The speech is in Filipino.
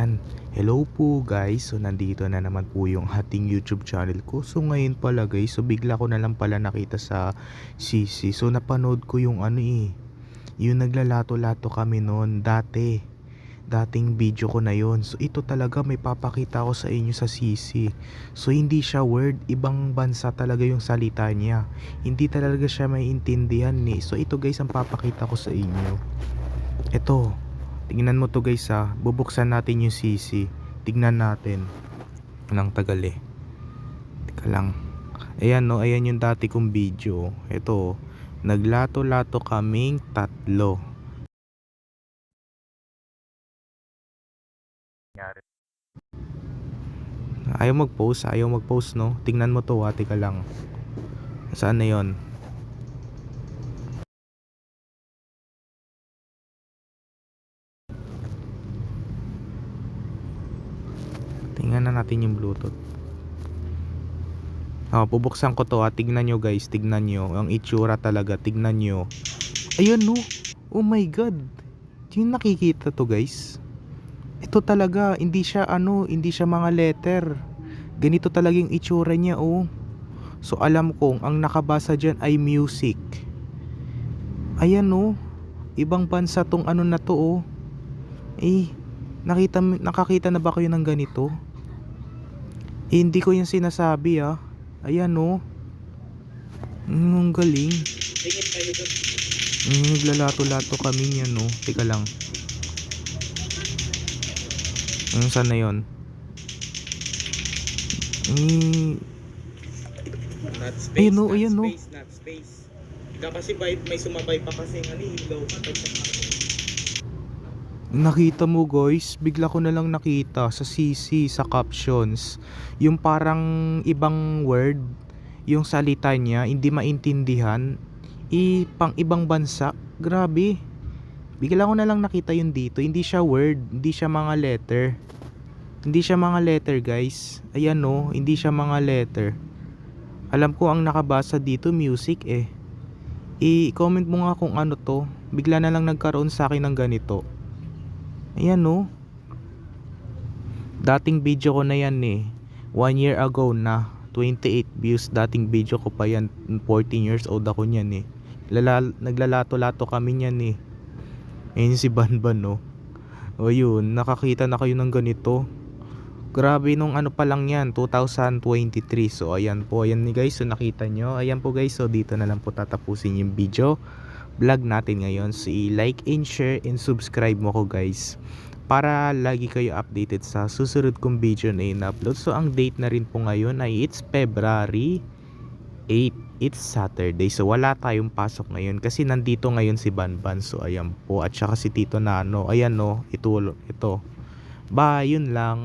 Ayan, hello po guys. So nandito na naman po yung ating YouTube channel ko. So ngayon pala guys, so bigla ko na lang pala nakita sa CC. So napanood ko yung yung naglalato-lato kami noon dati. Dating video ko na yon. So ito talaga may papakita ko sa inyo sa CC. So hindi siya word, ibang bansa talaga yung salita niya. Hindi talaga siya maiintindihan ni. So ito guys ang papakita ko sa inyo. Ito. Tingnan mo to guys bubuksan natin yung CC. Tignan natin. Nang tagal eh. Teka lang. Ayan no, ayan yung dati kong video. Ito, naglato-lato kaming tatlo. Ayaw mag-post no. Tingnan mo to teka lang. Saan na yon? Tingnan na natin yung Bluetooth. Bubuksan ko to tignan nyo guys, tignan nyo. Ang itsura talaga, tignan nyo. Ayan no. Oh my god. Yung nakikita to guys. Ito talaga, hindi siya mga letter. Ganito talaga yung itsura niya So alam kong ang nakabasa dyan ay music. Ayan ibang bansa tong na to nakakita na ba kayo ng ganito? Hindi ko yung sinasabi Ayan ang galing. Naglalato-lato kami niyan Teka lang. Saan na yun? Not space, ayan not space. Kasi may sumabay pa kasi ilaw. Nakita mo guys, bigla ko na lang nakita sa CC, sa captions, yung parang ibang word, yung salita niya, hindi maintindihan, pang ibang bansa. Grabe. Bigla ko na lang nakita yun dito. Hindi siya word, hindi siya mga letter. Hindi siya mga letter guys. Ayan hindi siya mga letter. Alam ko ang nakabasa dito music I-comment mo nga kung ano to. Bigla na lang nagkaroon sa akin ng ganito. Ayan dating video ko na yan 1 year ago na 28 views. Dating video ko pa yan. 14 years old ako niyan naglalato-lato kami niyan Ayun si Banban yun, nakakita na kayo ng ganito. Grabe nung pa lang yan 2023. So ayan po, ayan guys. So nakita nyo, ayan po guys. So dito na lang po tatapusin yung video vlog natin ngayon. So i-like and share and subscribe mo ko guys, para lagi kayo updated sa susunod kong video na in-upload. So ang date na rin po ngayon ay it's February 8. It's Saturday. So wala tayong pasok ngayon kasi nandito ngayon si Banban. So ayan po, at saka si Tito Nano. Ayan ito. Bye, yun lang.